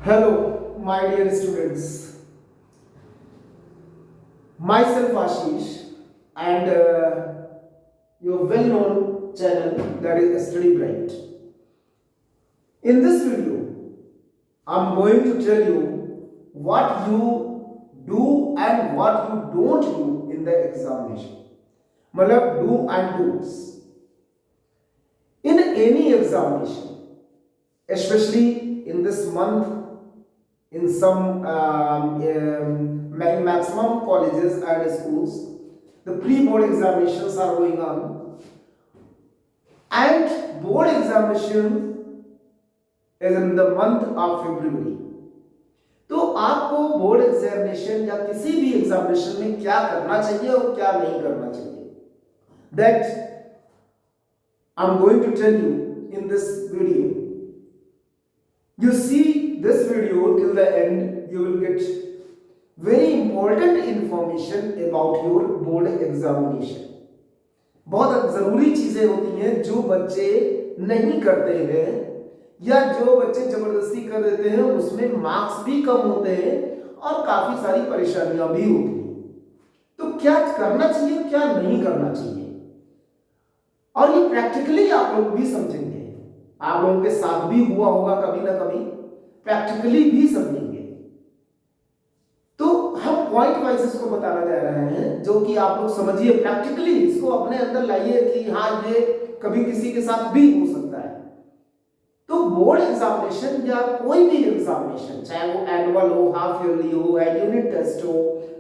Hello, my dear students. Myself Ashish and your well-known channel, that is Study Bright. In this video, I'm going to tell you what you do and what you don't do in the examination. मतलब do and don'ts. In any examination, especially in this month, in some maximum colleges and schools, the pre-board examinations are going on, and board examination is in the month of February. तो आपको board examination या किसी भी examination में क्या करना चाहिए और क्या नहीं करना चाहिए, that I'm going to tell you in this video. You see this video till the end, you will get very important information about your board examination. बहुत जरूरी चीजें होती हैं जो बच्चे नहीं करते हैं या जो बच्चे जबरदस्ती कर देते हैं, उसमें मार्क्स भी कम होते हैं और काफी सारी परेशानियां भी होती हैं. तो क्या करना चाहिए, क्या नहीं करना चाहिए, और ये प्रैक्टिकली आप लोग भी समझेंगे. आप लोगों के साथ भी हुआ होगा कभी ना कभी, प्रैक्टिकली भी समझेंगे. तो हम पॉइंट वाइज इसको बताना जा रहे हैं जो कि आप लोग समझिए, प्रैक्टिकली इसको अपने अंदर लाइए कि हाँ ये कभी किसी के साथ भी हो सकता है. तो बोर्ड एग्जामिनेशन या कोई भी एग्जामिनेशन, चाहे वो एनुअल हो, हाफ ईयरली हो, यूनिट टेस्ट हो,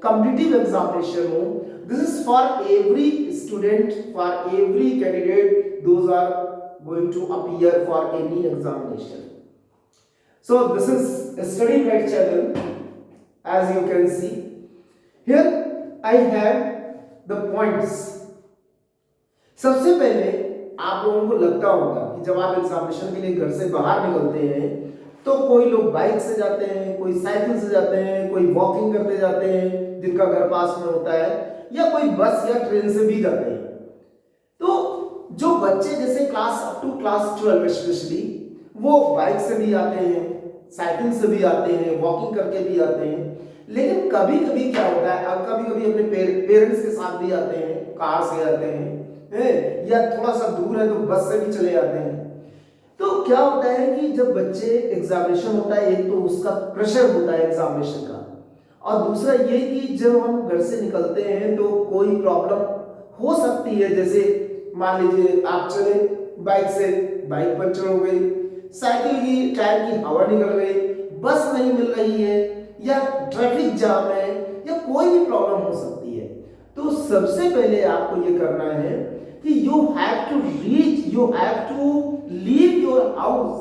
कॉम्पिटिटिव एग्जामिनेशन हो, this is for every student, for every candidate, those are going to appear for any examination. So this is a Study Bright channel. As you can see here, I have the points. सबसे पहले आप लोगों को लगता होगा कि जब आप एग्जामिनेशन के लिए घर से बाहर निकलते हैं तो कोई लोग बाइक से जाते हैं, कोई साइकिल से जाते हैं, कोई वॉकिंग करते जाते हैं जिनका घर पास में होता है, या कोई बस या ट्रेन से भी जाते हैं. तो जो बच्चे जैसे class up to class 12 specially, वो बाइक से भी आते हैं, साइकिल से भी आते हैं, वॉकिंग करके भी आते हैं. लेकिन कभी कभी क्या होता है, कभी कभी अपने पेरेंट्स के साथ भी आते हैं, कार से आते हैं, या थोड़ा सा दूर है तो बस से भी चले जाते हैं. तो क्या होता है कि जब बच्चे एग्जामिनेशन होता है, एक तो उसका प्रेशर होता है एग्जामिनेशन का, और दूसरा ये कि जब हम घर से निकलते हैं तो कोई प्रॉब्लम हो सकती है. जैसे मान लीजिए आप चले बाइक से, बाइक पंचर हो गई, साइकिल की टायर की हवा निकल गई, बस नहीं मिल रही है, या ट्रैफिक जाम है, या कोई भी प्रॉब्लम हो सकती है. तो सबसे पहले आपको ये करना है कि you have to leave your house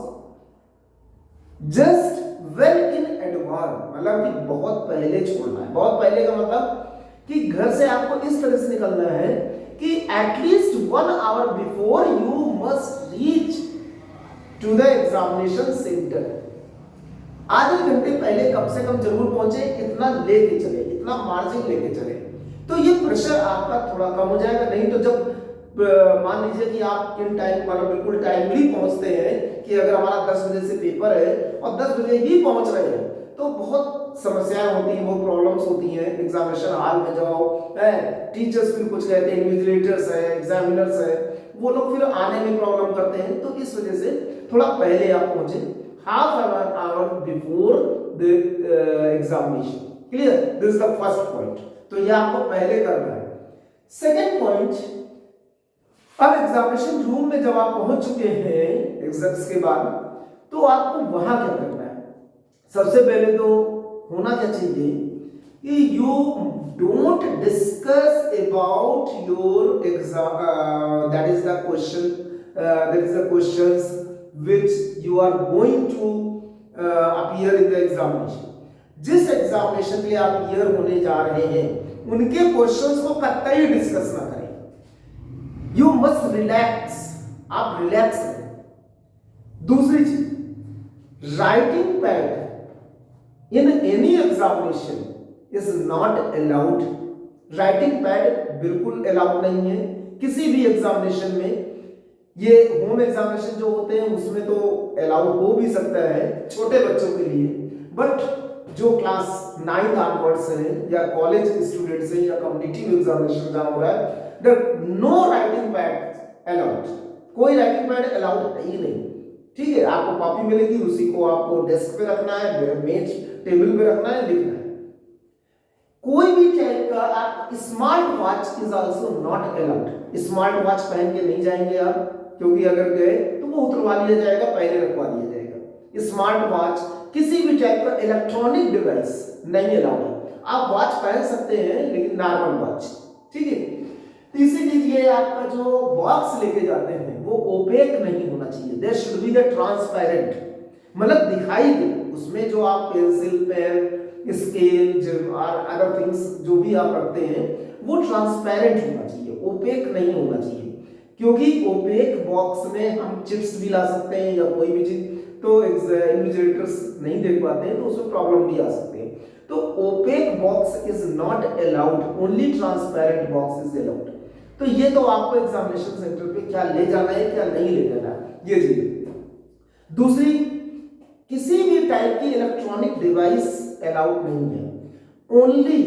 just well in advance. मतलब कि बहुत पहले छोड़ना है. बहुत पहले का मतलब कि घर से आपको इस तरह से निकलना है कि at least 1 hour before you must reach to the examination centre. आधे घंटे पहले कम से कम जरूर पहुंचे, इतना लेके चले, इतना मार्जिन लेके चले, तो ये प्रेशर आपका थोड़ा कम हो जाएगा. नहीं तो जब मान लीजिए कि आप इन टाइम मतलब बिल्कुल टाइमली पहुंचते हैं कि अगर हमारा 10 बजे से पेपर है और 10 बजे ही पहुंच रहे हैं, तो बहुत समस्याएं होती हैं, बहुत प्रॉब्लम्स होती हैं. एग्जामिनेशन हॉल में जाओ, टीचर्स भी कुछ कहते हैं, इन्विजिलेटर्स है, एग्जामिनर्स है, वो लोग फिर आने में प्रॉब्लम करते हैं. तो इस वजह से थोड़ा पहले आप पहुंचे, half an hour before the examination. Clear? This is the first point. तो ये आपको पहले करना है. सेकेंड पॉइंट, अब एग्जामिनेशन रूम में जब आप पहुंच चुके हैं एग्जाम्स के बाद, तो आपको वहां क्या करना है. सबसे पहले तो होना क्या चाहिए कि you don't discuss about your exam, that is the questions which you are going to appear in the examination. जिस एग्जामिनेशन के लिए आप अपीयर होने जा रहे हैं उनके क्वेश्चंस को कतई डिस्कस ना करें. You must relax. आप रिलैक्स करें. दूसरी चीज, writing pad in any examination is not allowed. Writing pad बिल्कुल अलाउड नहीं है किसी भी एग्जामिनेशन में. ये होम एग्जामिनेशन जो होते हैं उसमें तो अलाउड हो भी सकता है छोटे बच्चों के लिए, बट जो क्लास 9 ऑनवर्ड्स हैं या कॉलेज स्टूडेंट्स हैं या कम्पिटिटिव एग्जामिनेशन जहाँ हो रहा है, नो राइटिंग पैड अलाउड, कोई राइटिंग पैड अलाउड है ही नहीं। ठीक है, आपको कॉपी मिलेगी, उसी को आपको डेस्क पे रखना है, मेज टेबल पे रखना है, लिखना है। कोई भी टाइप का आप smart watch is also not allowed. Smart watch पहन के नहीं जाएंगे आप, क्योंकि अगर गए तो वो उतरवा लिया जाएगा, पहले रखवा दिया जाएगा। स्मार्ट वॉच किसी भी टाइप का इलेक्ट्रॉनिक डिवाइस नहीं अलाउड है। आप वॉच पहन सकते हैं लेकिन नॉर्मल वॉच। ठीक है, तीसरी चीज ये आपका जो बॉक्स लेके जाते हैं वो ओपेक नहीं होना चाहिए। There should be the transparent, मतलब दिखाई दे उसमें जो आप पेंसिल, पेन, स्केल और अदर थिंग्स जो भी आप रखते हैं वो ट्रांसपेरेंट होना चाहिए, ओपेक नहीं होना चाहिए। क्योंकि ओपेक बॉक्स में हम चिप्स भी ला सकते हैं या कोई भी चीज, तो इन्विजिलेटर्स नहीं देख पाते हैं तो उसमें प्रॉब्लम भी आ सकते हैं। तो opaque box is not allowed, only transparent box is allowed. तो ये तो आपको एग्जामिनेशन सेंटर पे क्या ले जाना है क्या नहीं ले जाना है, ये चीज। दूसरी, किसी भी टाइप की इलेक्ट्रॉनिक डिवाइस अलाउड नहीं है। Only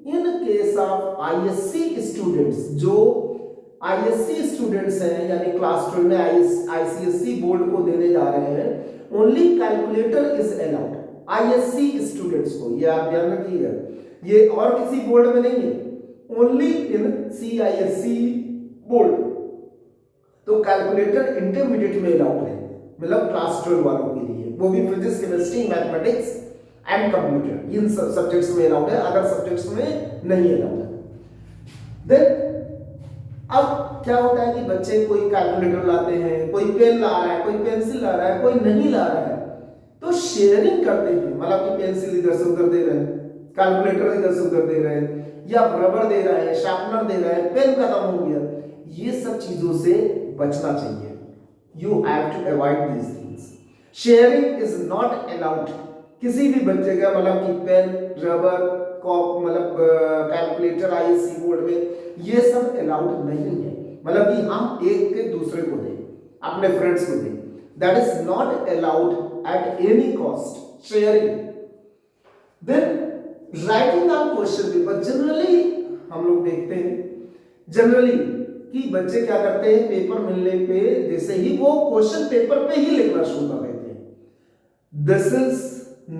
in case of ISC students, जो आईएससी स्टूडेंट्स हैं यानी क्लास 12 में आईसीएससी बोर्ड को देने जा रहे हैं, only calculator is allowed. ISC students को, ये आप ध्यान रखिएगा, ये और किसी बोर्ड में नहीं है, ओनली इन सीआईएससी बोर्ड। तो कैलकुलेटर इंटरमीडिएट में अलाउड है, मतलब क्लास 12 वालों के लिए, वो भी physics, chemistry, mathematics and computer, इन सब सब्जेक्ट्स में अलाउड है, अदर सब्जेक्ट्स में नहीं अलाउड है। देन अब क्या होता है कि बच्चे कोई कैलकुलेटर लाते हैं, कोई पेन ला रहा है, कोई पेंसिल ला रहा है, कोई नहीं ला रहा है, तो शेयरिंग करते हैं, मतलब कि पेंसिल इधर से उधर दे रहे हैं, कैलकुलेटर इधर से उधर दे रहे हैं, या रबर दे रहा है, शार्पनर दे रहा है, पेन खत्म हो गया, ये सब चीजों से बचना चाहिए। You have to avoid these things. Sharing is not allowed. किसी भी बच्चे का, मतलब कि पेन, रबर, मतलब कैलकुलेटर आईएससी बोर्ड में ये सब अलाउड नहीं है, मतलब कि हम एक के दूसरे को दें, अपने फ्रेंड्स को दें, that is not allowed at any cost, sharing. Then writing on question paper, generally हम लोग देखते हैं जनरली कि बच्चे क्या करते हैं, पेपर मिलने पे जैसे ही वो क्वेश्चन पेपर पे ही लिखना शुरू कर देते हैं। This is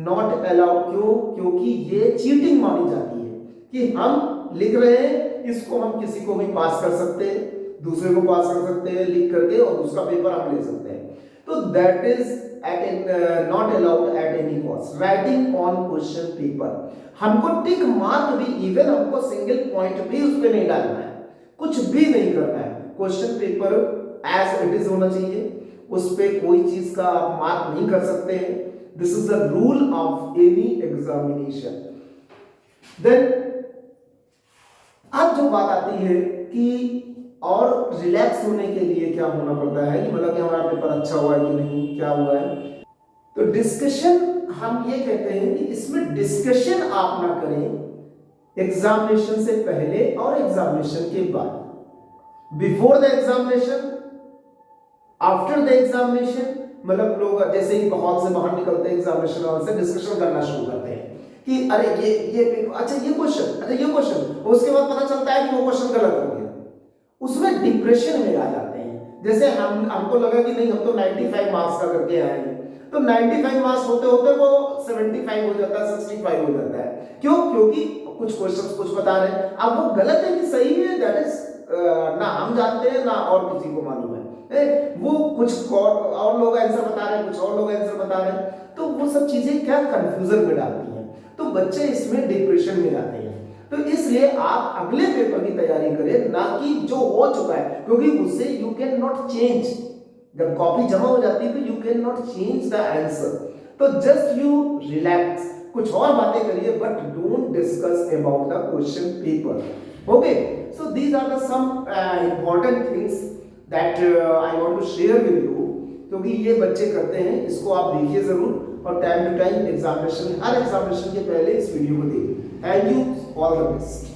not allowed. क्यों? क्योंकि ये चीटिंग मानी जाती है कि हम लिख रहे हैं, इसको हम किसी को भी पास कर सकते हैं, दूसरे को पास कर सकते हैं लिख करके, और उसका पेपर हम ले सकते हैं। तो that is not allowed at any cost. Writing on question paper, हमको टिक मार्क भी, इवन हमको सिंगल पॉइंट भी उस पर नहीं डालना है, कुछ भी नहीं करना है। Question paper as it is होना चाहिए, उस पर कोई चीज का आप मार्क नहीं कर सकते हैं। This is the rule of any examination. Then अब जो बात आती है कि और रिलैक्स होने के लिए क्या होना पड़ता है, कि मतलब कि हमारा पेपर अच्छा हुआ है कि नहीं, क्या हुआ है। तो डिस्कशन, हम ये कहते हैं कि इसमें डिस्कशन आप ना करें एग्जामिनेशन से पहले और एग्जामिनेशन के बाद। Before the examination, after the examination, मतलब लोग जैसे ही हॉल से बाहर निकलते हैं एग्जामिनेशन हॉल से, डिस्कशन करना शुरू करते हैं कि अरे ये अच्छा ये क्वेश्चन, अच्छा ये क्वेश्चन, उसके बाद पता चलता है कि वो क्वेश्चन गलत हो गया, उसमें डिप्रेशन में आ जाते हैं। जैसे हमको लगा कि नहीं, हम तो 95 मार्क्स का करके आए हैं, तो 95 मार्क्स होते होते वो 75 हो जाता है, 65 हो जाता है। क्यों? क्योंकि कुछ क्वेश्चंस कुछ बता रहे हैं, अब वो गलत है कि सही है, दैट इज ना हम जानते हैं ना और किसी को मालूम है। वो कुछ और लोग आंसर बता रहे हैं, कुछ और लोग आंसर बता रहे हैं, तो वो सब चीजें क्या कंफ्यूजन में डालती हैं, तो बच्चे इसमें डिप्रेशन में जाते हैं। तो इसलिए आप अगले पेपर की तैयारी करें, ना कि जो हो चुका है, क्योंकि उससे यू कैन नॉट चेंज। जब कॉपी जमा हो जाती है तो you can not change the answer. तो जस्ट यू रिलैक्स, कुछ और बातें करिए, but don't discuss about the question paper. Okay, so these are the some important things that I want to share with you, क्योंकि ये बच्चे करते हैं, इसको आप देखिए जरूर, और टाइम टू टाइम एग्जामिनेशन, हर एग्जामिनेशन के पहले इस वीडियो को देखिए। Thank you, all the best.